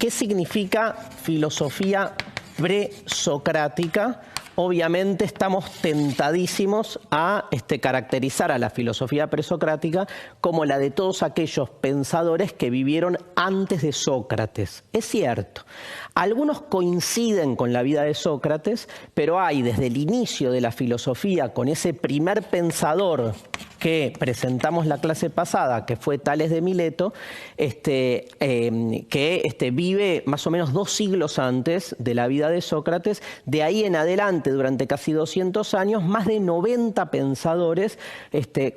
¿Qué significa filosofía presocrática? Obviamente estamos tentadísimos a caracterizar a la filosofía presocrática como la de todos aquellos pensadores que vivieron antes de Sócrates. Es cierto, algunos coinciden con la vida de Sócrates, pero hay desde el inicio de la filosofía, con ese primer pensador que presentamos la clase pasada, que fue Tales de Mileto, que vive más o menos 2 siglos antes de la vida de Sócrates. De ahí en adelante, durante casi 200 años, más de 90 pensadores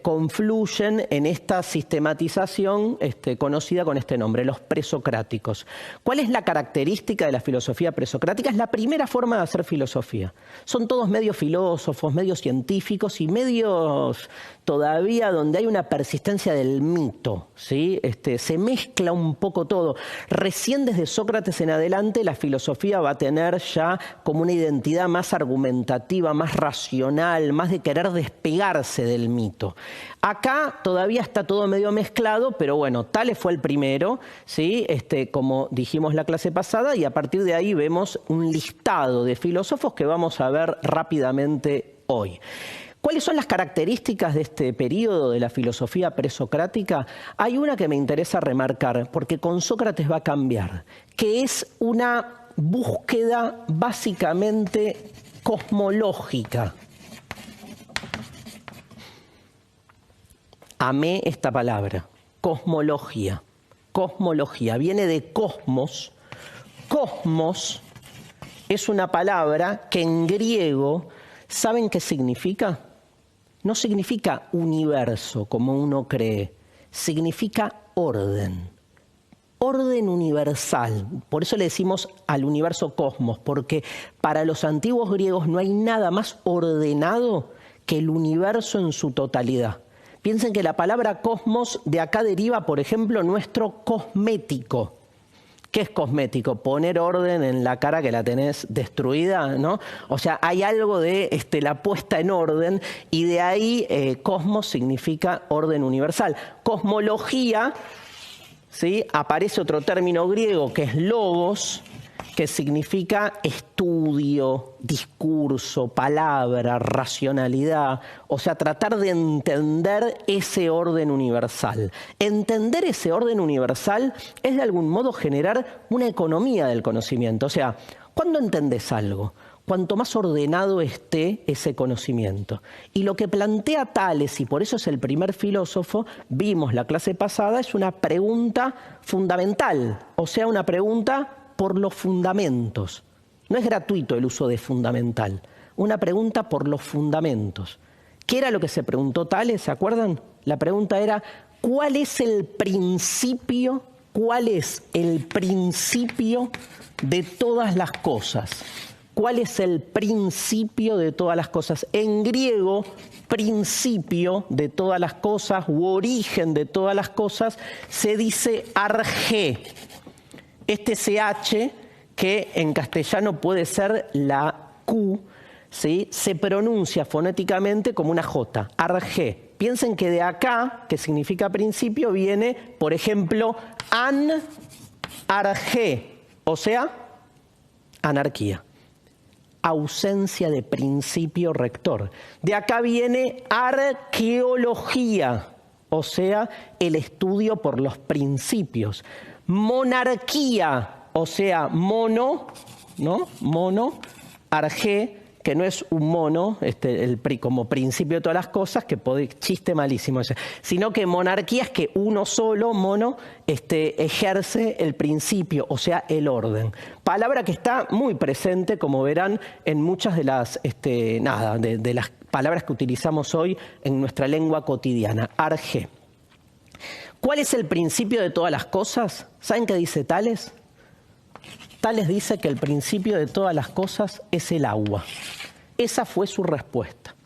confluyen en esta sistematización conocida con este nombre, los presocráticos. ¿Cuál es la característica de la filosofía presocrática? Es la primera forma de hacer filosofía. Son todos medio filósofos, medio científicos y medios todavía donde hay una persistencia del mito, ¿sí? Se mezcla un poco todo. Recién desde Sócrates en adelante la filosofía va a tener ya como una identidad más argumentativa, más racional, más de querer despegarse del mito. Acá todavía está todo medio mezclado, pero bueno, Tales fue el primero, ¿sí? Como dijimos la clase pasada, y a partir de ahí vemos un listado de filósofos que vamos a ver rápidamente hoy. ¿Cuáles son las características de este periodo de la filosofía presocrática? Hay una que me interesa remarcar, porque con Sócrates va a cambiar, que es una búsqueda básicamente cosmológica. Amé esta palabra, cosmología. Cosmología viene de cosmos. Cosmos es una palabra que en griego, ¿saben qué significa? No significa universo, como uno cree, significa orden. Orden universal. Por eso le decimos al universo cosmos, porque para los antiguos griegos no hay nada más ordenado que el universo en su totalidad. Piensen que la palabra cosmos de acá deriva, por ejemplo, nuestro cosmético. ¿Qué es cosmético? Poner orden en la cara que la tenés destruida, ¿no? O sea, hay algo de la puesta en orden, y de ahí cosmos significa orden universal. Cosmología, ¿sí? Aparece otro término griego que es logos, que significa estudio, discurso, palabra, racionalidad. O sea, tratar de entender ese orden universal. Entender ese orden universal es de algún modo generar una economía del conocimiento. O sea, ¿cuándo entendés algo? Cuanto más ordenado esté ese conocimiento. Y lo que plantea Tales, y por eso es el primer filósofo, vimos la clase pasada, es una pregunta fundamental. O sea, una pregunta por los fundamentos. No es gratuito el uso de fundamental. Una pregunta por los fundamentos. ¿Qué era lo que se preguntó Tales? ¿Se acuerdan? La pregunta era, ¿cuál es el principio? ¿Cuál es el principio de todas las cosas? ¿Cuál es el principio de todas las cosas? En griego, principio de todas las cosas u origen de todas las cosas se dice argé. Este CH, que en castellano puede ser la Q, ¿sí? Se pronuncia fonéticamente como una J, argé. Piensen que de acá, que significa principio, viene, por ejemplo, argé, o sea, anarquía. Ausencia de principio rector. De acá viene arqueología, o sea, el estudio por los principios. Monarquía, o sea, mono, ¿no? Mono, argé, que no es un mono, como principio de todas las cosas, que chiste malísimo ese, sino que monarquía es que uno solo, mono, ejerce el principio, o sea, el orden. Palabra que está muy presente, como verán, en muchas de las, de las palabras que utilizamos hoy en nuestra lengua cotidiana. Argé. ¿Cuál es el principio de todas las cosas? ¿Saben qué dice Tales? Tales dice que el principio de todas las cosas es el agua. Esa fue su respuesta.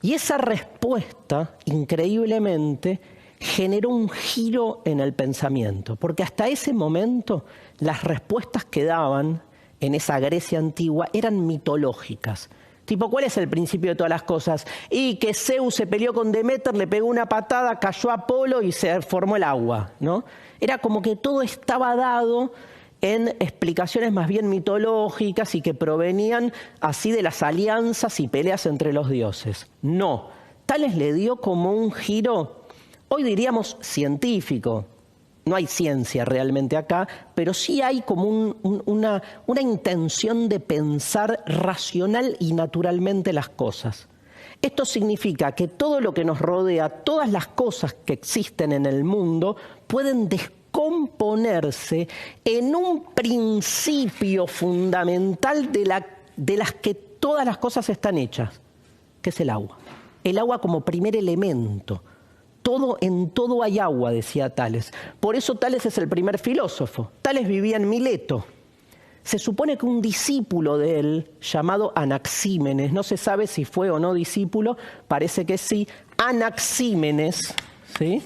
Y esa respuesta, increíblemente, generó un giro en el pensamiento, porque hasta ese momento las respuestas que daban en esa Grecia antigua eran mitológicas. Tipo, ¿cuál es el principio de todas las cosas? Y que Zeus se peleó con Deméter, le pegó una patada, cayó Apolo y se formó el agua, ¿no? Era como que todo estaba dado en explicaciones más bien mitológicas y que provenían así de las alianzas y peleas entre los dioses. No, Tales le dio como un giro, hoy diríamos científico. No hay ciencia realmente acá, pero sí hay como una intención de pensar racional y naturalmente las cosas. Esto significa que todo lo que nos rodea, todas las cosas que existen en el mundo, pueden descomponerse en un principio fundamental de las que todas las cosas están hechas, que es el agua. El agua como primer elemento. En todo hay agua, decía Tales. Por eso Tales es el primer filósofo. Tales vivía en Mileto. Se supone que un discípulo de él, llamado Anaxímenes, no se sabe si fue o no discípulo, parece que sí, Anaxímenes, ¿sí?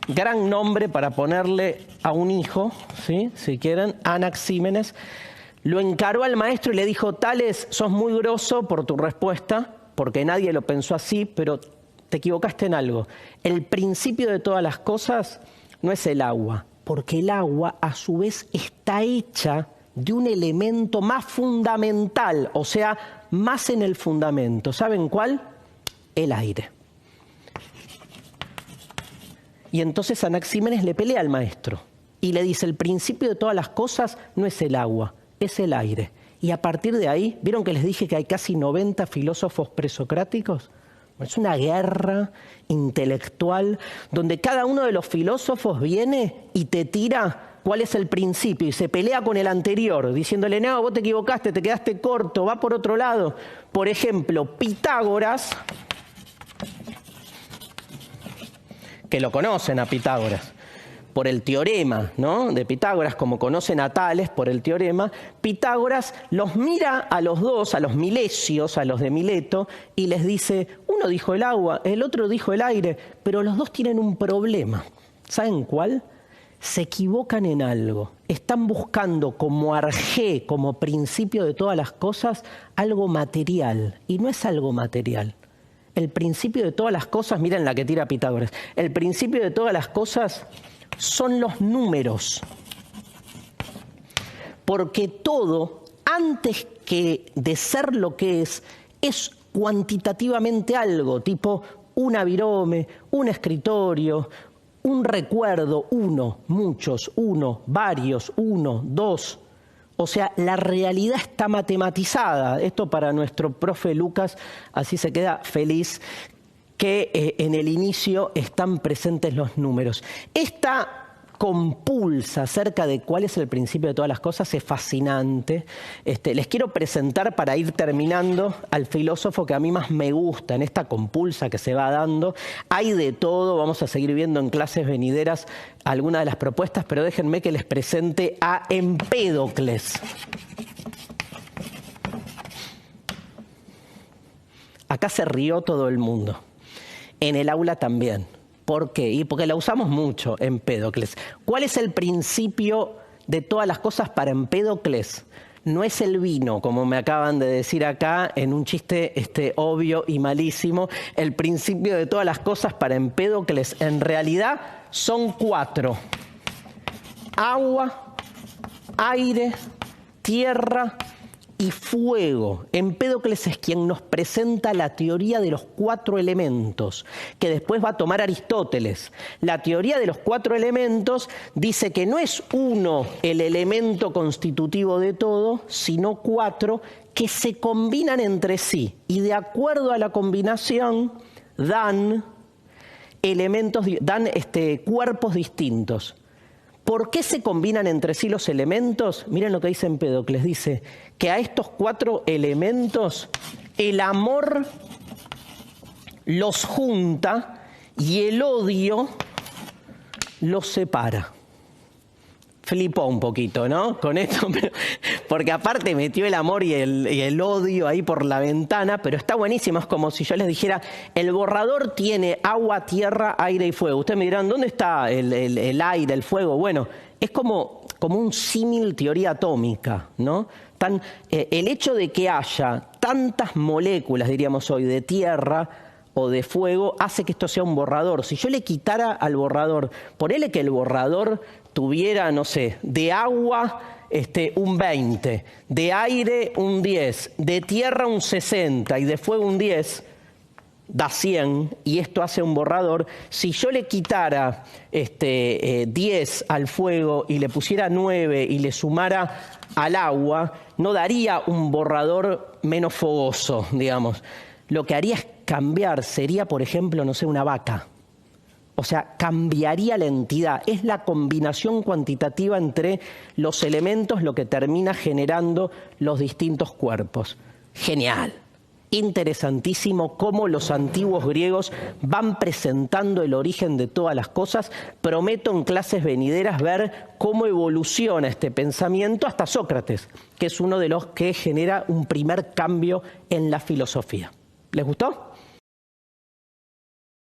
Gran nombre para ponerle a un hijo, ¿sí? Si quieren, Anaxímenes, lo encaró al maestro y le dijo: Tales, sos muy groso por tu respuesta, porque nadie lo pensó así, pero te equivocaste en algo. El principio de todas las cosas no es el agua, porque el agua a su vez está hecha de un elemento más fundamental, o sea, más en el fundamento. ¿Saben cuál? El aire. Y entonces Anaxímenes le pelea al maestro y le dice: el principio de todas las cosas no es el agua, es el aire. Y a partir de ahí, ¿vieron que les dije que hay casi 90 filósofos presocráticos? Es una guerra intelectual donde cada uno de los filósofos viene y te tira cuál es el principio y se pelea con el anterior, diciéndole: no, vos te equivocaste, te quedaste corto, va por otro lado. Por ejemplo, Pitágoras, que lo conocen a Pitágoras por el teorema, ¿no?, de Pitágoras, como conocen a Tales por el teorema. Pitágoras los mira a los dos, a los milesios, a los de Mileto, y les dice: uno dijo el agua, el otro dijo el aire, pero los dos tienen un problema. ¿Saben cuál? Se equivocan en algo. Están buscando como arjé, como principio de todas las cosas, algo material, y no es algo material. El principio de todas las cosas, miren la que tira Pitágoras, el principio de todas las cosas son los números. Porque todo, antes que de ser lo que es cuantitativamente algo, tipo un avirome, un escritorio, un recuerdo, uno, muchos, uno, varios, uno, dos. O sea, la realidad está matematizada. Esto para nuestro profe Lucas, así se queda feliz, que en el inicio están presentes los números. Esta compulsa acerca de cuál es el principio de todas las cosas es fascinante. Les quiero presentar, para ir terminando, al filósofo que a mí más me gusta en esta compulsa que se va dando. Hay de todo, vamos a seguir viendo en clases venideras algunas de las propuestas, pero déjenme que les presente a Empédocles. Acá se rió todo el mundo. En el aula también. ¿Por qué? Y porque la usamos mucho, Empédocles. ¿Cuál es el principio de todas las cosas para Empédocles? No es el vino, como me acaban de decir acá en un chiste obvio y malísimo. El principio de todas las cosas para Empédocles en realidad son 4. Agua, aire, tierra y fuego. Empédocles es quien nos presenta la teoría de los 4 elementos, que después va a tomar Aristóteles. La teoría de los 4 elementos dice que no es uno el elemento constitutivo de todo, sino 4 que se combinan entre sí. Y de acuerdo a la combinación dan cuerpos distintos. ¿Por qué se combinan entre sí los elementos? Miren lo que dice Empédocles. Dice que a estos 4 elementos el amor los junta y el odio los separa. Flipó un poquito, ¿no? Con esto, porque aparte metió el amor y el odio ahí por la ventana, pero está buenísimo. Es como si yo les dijera: el borrador tiene agua, tierra, aire y fuego. Ustedes me dirán: ¿dónde está el aire, el fuego? Bueno, es como un símil teoría atómica, ¿no? El hecho de que haya tantas moléculas, diríamos hoy, de tierra o de fuego, hace que esto sea un borrador. Si yo le quitara al borrador, ponele que el borrador tuviera, no sé, de agua un 20, de aire un 10, de tierra un 60 y de fuego un 10, da 100, y esto hace un borrador. Si yo le quitara 10 al fuego y le pusiera 9 y le sumara al agua, no daría un borrador menos fogoso, digamos. Lo que haría es cambiar, sería, por ejemplo, no sé, una vaca. O sea, cambiaría la entidad. Es la combinación cuantitativa entre los elementos lo que termina generando los distintos cuerpos. Genial. Interesantísimo cómo los antiguos griegos van presentando el origen de todas las cosas. Prometo en clases venideras ver cómo evoluciona este pensamiento hasta Sócrates, que es uno de los que genera un primer cambio en la filosofía. ¿Les gustó?